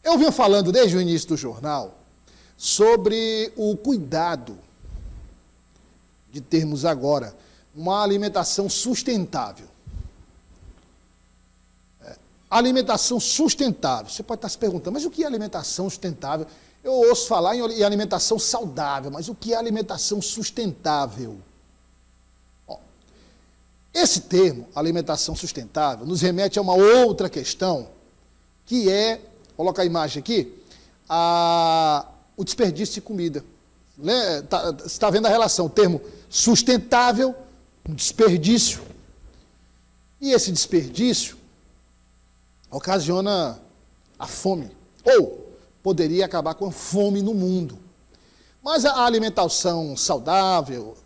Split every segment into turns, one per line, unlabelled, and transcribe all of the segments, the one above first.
Eu venho falando desde o início do jornal sobre o cuidado de termos agora uma alimentação sustentável. Alimentação sustentável. Você pode estar se perguntando, mas o que é alimentação sustentável? Eu ouço falar em alimentação saudável, mas o que é alimentação sustentável? Esse termo, alimentação sustentável, nos remete a uma outra questão, que é, coloca a imagem aqui, o desperdício de comida. Você está vendo a relação, o termo sustentável, desperdício. E esse desperdício ocasiona a fome, ou poderia acabar com a fome no mundo. Mas a alimentação saudável,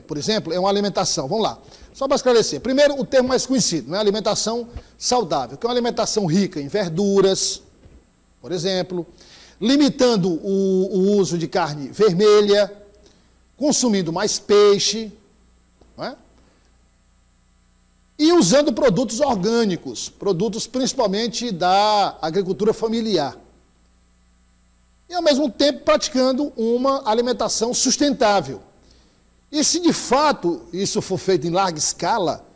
por exemplo, é uma alimentação, vamos lá, só para esclarecer. Primeiro, o termo mais conhecido, alimentação saudável, que é uma alimentação rica em verduras, por exemplo, limitando o uso de carne vermelha, consumindo mais peixe, não é? E usando produtos orgânicos, produtos principalmente da agricultura familiar. E, ao mesmo tempo, praticando uma alimentação sustentável. E se, de fato, isso for feito em larga escala,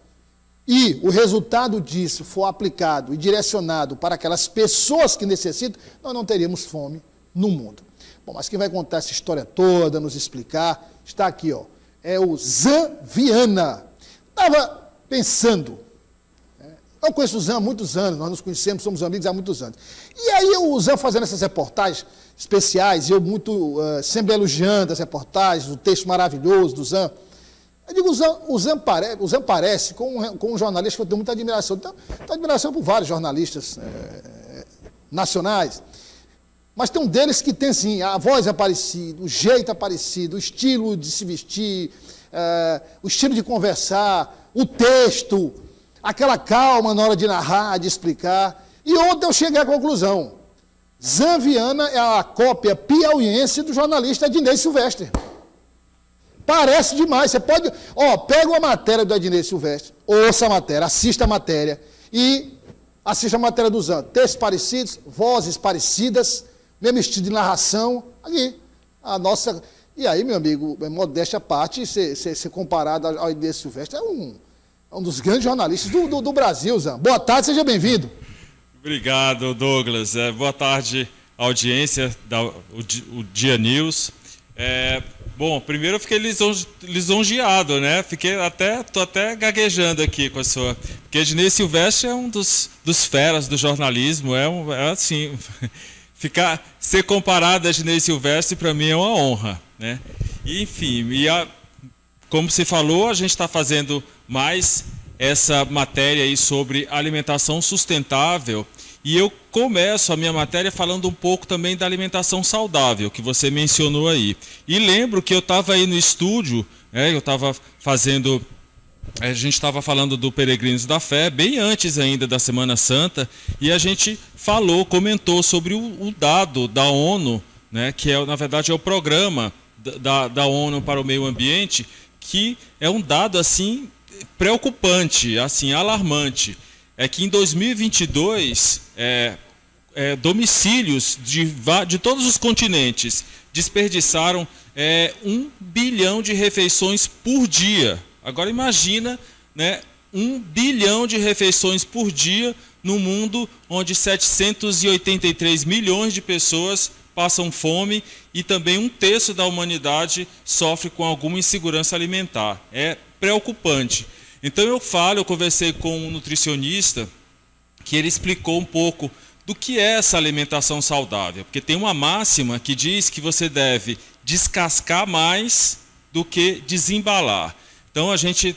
e o resultado disso for aplicado e direcionado para aquelas pessoas que necessitam, nós não teríamos fome no mundo. Bom, mas quem vai contar essa história toda, nos explicar, está aqui, ó, é o Zan Viana. Estava pensando, eu conheço o Zan há muitos anos, nós nos conhecemos, somos amigos há muitos anos. E aí o Zan fazendo essas reportagens especiais, eu sempre elogiando as reportagens, o texto maravilhoso do Zan. Eu digo, o Zan parece com um jornalista que eu tenho muita admiração. Tenho admiração por vários jornalistas nacionais. Mas tem um deles que tem, assim, a voz é parecida, o jeito é parecido, o estilo de se vestir, o estilo de conversar, o texto, aquela calma na hora de narrar, de explicar. E ontem eu cheguei à conclusão. Zan Viana é a cópia piauiense do jornalista Adinei Silvestre. Parece demais. Você pode... pega uma matéria do Adinei Silvestre, ouça a matéria, assista a matéria e assista a matéria do Zan. Textos parecidos, vozes parecidas, mesmo estilo de narração. Aqui, a nossa... E aí, meu amigo, modéstia à parte, ser comparado ao Adinei Silvestre, é um dos grandes jornalistas do Brasil, Zan. Boa tarde, seja bem-vindo.
Obrigado, Douglas. Boa tarde, audiência o Dia News. Bom, primeiro eu fiquei lisonjeado, né? Tô até gaguejando aqui com a sua... Porque Adinei Silvestre é um dos feras do jornalismo, assim... Ser comparado a Adinei Silvestre, para mim, é uma honra, né? E, enfim, como você falou, a gente está fazendo mais essa matéria aí sobre alimentação sustentável, e eu começo a minha matéria falando um pouco também da alimentação saudável, que você mencionou aí. E lembro que eu estava aí no estúdio, eu estava fazendo... A gente estava falando do Peregrinos da Fé, bem antes ainda da Semana Santa, e a gente comentou sobre o dado da ONU, né, que na verdade é o programa da ONU para o meio ambiente, que é um dado assim preocupante, assim alarmante. É que em 2022, domicílios de todos os continentes desperdiçaram 1 bilhão de refeições por dia. Agora imagina, né, 1 bilhão de refeições por dia no mundo onde 783 milhões de pessoas passam fome e também 1/3 da humanidade sofre com alguma insegurança alimentar. É preocupante. Então eu conversei com um nutricionista que ele explicou um pouco do que é essa alimentação saudável, porque tem uma máxima que diz que você deve descascar mais do que desembalar. Então a gente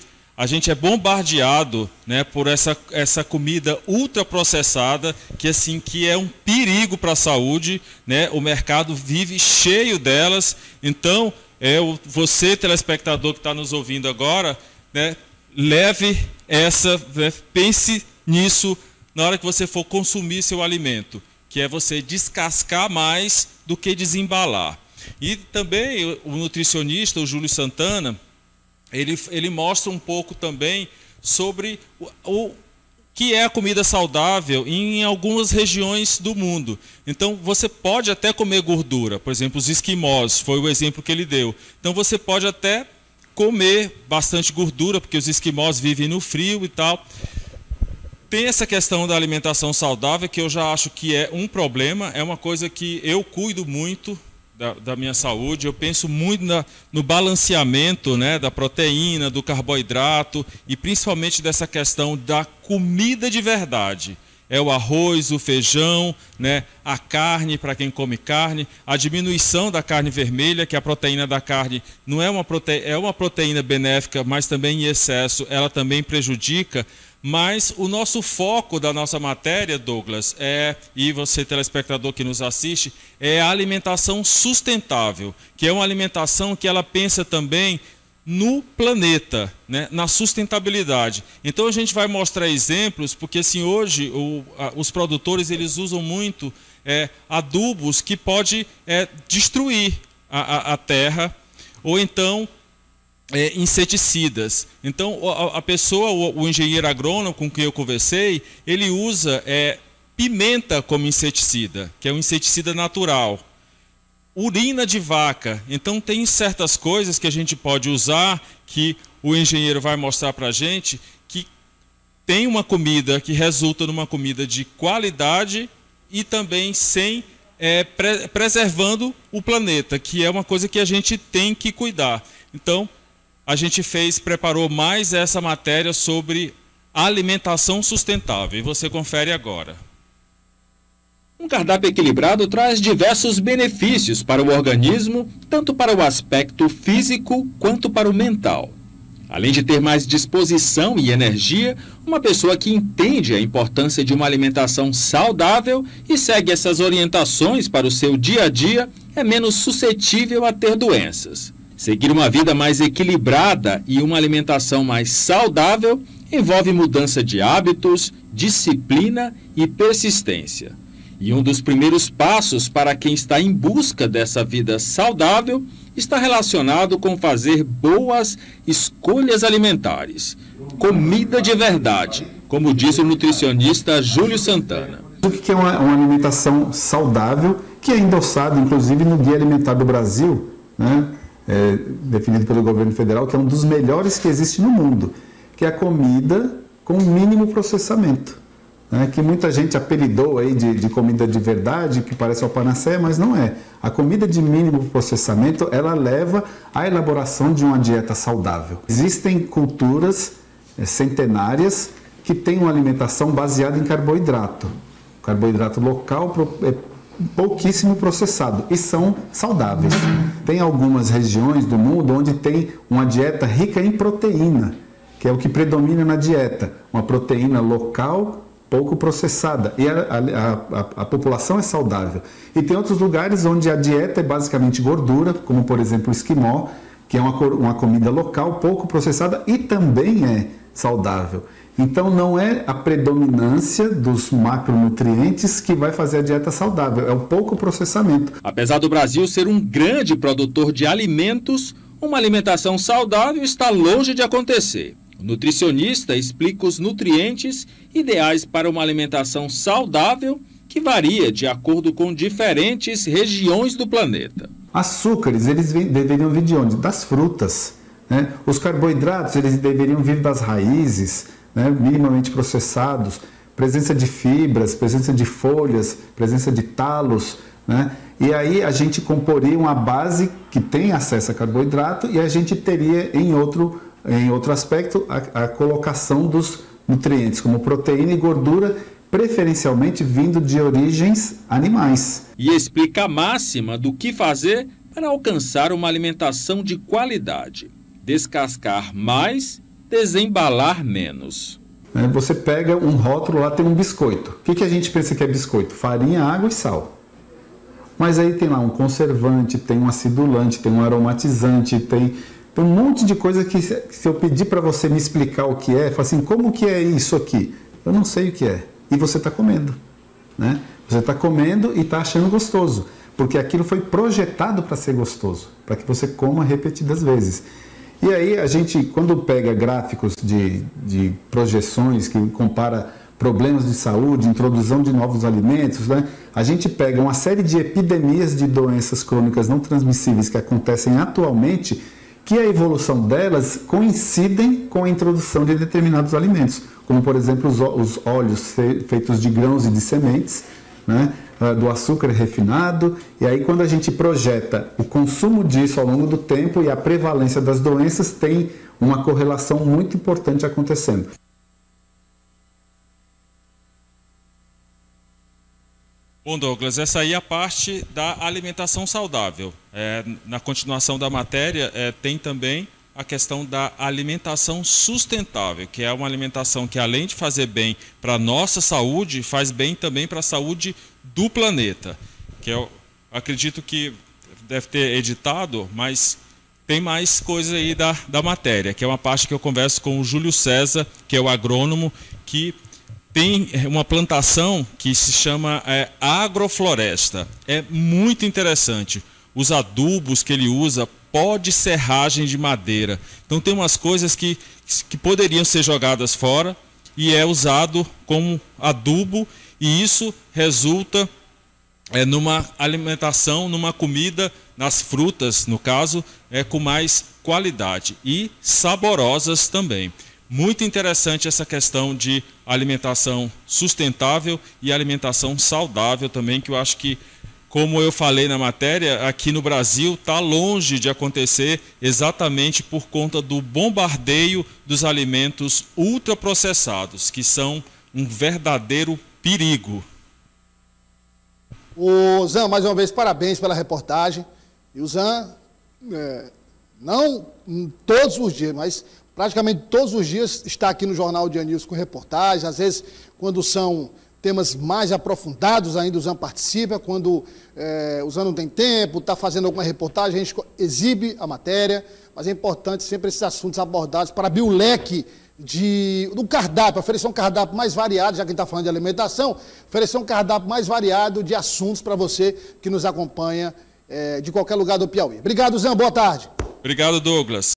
é bombardeado, né, por essa comida ultraprocessada, que é um perigo para a saúde, né? O mercado vive cheio delas. Então, você, telespectador que está nos ouvindo agora, né, pense nisso na hora que você for consumir seu alimento, que é você descascar mais do que desembalar. E também o nutricionista, o Júlio Santana, ele mostra um pouco também sobre que é a comida saudável em algumas regiões do mundo. Então, você pode até comer gordura. Por exemplo, os esquimós, foi o exemplo que ele deu. Então, você pode até comer bastante gordura, porque os esquimós vivem no frio e tal. Tem essa questão da alimentação saudável, que eu já acho que é um problema, é uma coisa que eu cuido muito da minha saúde, eu penso muito no balanceamento, né, da proteína, do carboidrato e principalmente dessa questão da comida de verdade. É o arroz, o feijão, né, a carne, para quem come carne, a diminuição da carne vermelha, que a proteína da carne não é uma proteína benéfica, mas também em excesso ela também prejudica. Mas o nosso foco da nossa matéria, Douglas, e você telespectador que nos assiste, é a alimentação sustentável, que é uma alimentação que ela pensa também no planeta, né, na sustentabilidade. Então a gente vai mostrar exemplos, porque assim, hoje os produtores eles usam muito adubos que pode destruir a terra, ou então inseticidas. Então a pessoa, o engenheiro agrônomo com quem eu conversei, ele usa pimenta como inseticida, que é um inseticida natural. Urina de vaca. Então tem certas coisas que a gente pode usar, que o engenheiro vai mostrar para a gente, que tem uma comida que resulta numa comida de qualidade e também sem preservando o planeta, que é uma coisa que a gente tem que cuidar. Então a gente preparou mais essa matéria sobre alimentação sustentável, e você confere agora.
Um cardápio equilibrado traz diversos benefícios para o organismo, tanto para o aspecto físico quanto para o mental. Além de ter mais disposição e energia, uma pessoa que entende a importância de uma alimentação saudável e segue essas orientações para o seu dia a dia é menos suscetível a ter doenças. Seguir uma vida mais equilibrada e uma alimentação mais saudável envolve mudança de hábitos, disciplina e persistência. E um dos primeiros passos para quem está em busca dessa vida saudável está relacionado com fazer boas escolhas alimentares. Comida de verdade, como diz o nutricionista Júlio Santana.
O que é uma alimentação saudável, que é endossado, inclusive, no Guia Alimentar do Brasil, né? Definido pelo governo federal, que é um dos melhores que existe no mundo, que é a comida com mínimo processamento, né? Que muita gente apelidou aí de comida de verdade, que parece uma panaceia, mas não é. A comida de mínimo processamento, ela leva à elaboração de uma dieta saudável. Existem culturas centenárias que têm uma alimentação baseada em carboidrato. Carboidrato local pouquíssimo processado e são saudáveis. Tem algumas regiões do mundo onde tem uma dieta rica em proteína, que é o que predomina na dieta, uma proteína local pouco processada, e a população é saudável. E tem outros lugares onde a dieta é basicamente gordura, como por exemplo o esquimó, que é uma comida local pouco processada e também é saudável. Então não é a predominância dos macronutrientes que vai fazer a dieta saudável, é o pouco processamento.
Apesar do Brasil ser um grande produtor de alimentos, uma alimentação saudável está longe de acontecer. O nutricionista explica os nutrientes ideais para uma alimentação saudável que varia de acordo com diferentes regiões do planeta.
Açúcares, eles deveriam vir de onde? Das frutas, né? Os carboidratos, eles deveriam vir das raízes, né, minimamente processados, presença de fibras, presença de folhas, presença de talos, né? E aí a gente comporia uma base que tem acesso a carboidrato e a gente teria em outro aspecto a colocação dos nutrientes, como proteína e gordura, preferencialmente vindo de origens animais.
E explica a máxima do que fazer para alcançar uma alimentação de qualidade. Descascar mais, desembalar menos.
Você pega um rótulo, lá tem um biscoito. O que a gente pensa que é biscoito? Farinha, água e sal. Mas aí tem lá um conservante, tem um acidulante, tem um aromatizante, tem um monte de coisa que se eu pedir para você me explicar o que é, fala assim, como que é isso aqui? Eu não sei o que é. E você está comendo, né? Você está comendo e está achando gostoso, porque aquilo foi projetado para ser gostoso, para que você coma repetidas vezes. E aí a gente, quando pega gráficos de projeções que compara problemas de saúde, introdução de novos alimentos, né? A gente pega uma série de epidemias de doenças crônicas não transmissíveis que acontecem atualmente, que a evolução delas coincidem com a introdução de determinados alimentos, como, por exemplo, os óleos feitos de grãos e de sementes, né? Do açúcar refinado, e aí quando a gente projeta o consumo disso ao longo do tempo e a prevalência das doenças, tem uma correlação muito importante acontecendo.
Bom, Douglas, essa aí é a parte da alimentação saudável. Na continuação da matéria, tem também a questão da alimentação sustentável, que é uma alimentação que, além de fazer bem para a nossa saúde, faz bem também para a saúde do planeta. Que eu acredito que deve ter editado, mas tem mais coisa aí da matéria, que é uma parte que eu converso com o Júlio César, que é o agrônomo, que tem uma plantação que se chama agrofloresta. É muito interessante. Os adubos que ele usa, pó de serragem de madeira. Então tem umas coisas que poderiam ser jogadas fora e é usado como adubo, e isso resulta numa alimentação, numa comida, nas frutas, no caso, com mais qualidade e saborosas também. Muito interessante essa questão de alimentação sustentável e alimentação saudável também, que eu acho que, como eu falei na matéria, aqui no Brasil está longe de acontecer, exatamente por conta do bombardeio dos alimentos ultraprocessados, que são um verdadeiro perigo.
O Zan, mais uma vez, parabéns pela reportagem. E o Zan, não todos os dias, mas praticamente todos os dias está aqui no Jornal Dia News com reportagens. Às vezes, quando são temas mais aprofundados, ainda o Zan participa. Quando o Zan não tem tempo, está fazendo alguma reportagem, a gente exibe a matéria. Mas é importante sempre esses assuntos abordados para abrir o leque do cardápio, oferecer um cardápio mais variado, já que a gente está falando de alimentação, oferecer um cardápio mais variado de assuntos para você que nos acompanha de qualquer lugar do Piauí. Obrigado, Zan. Boa tarde.
Obrigado, Douglas.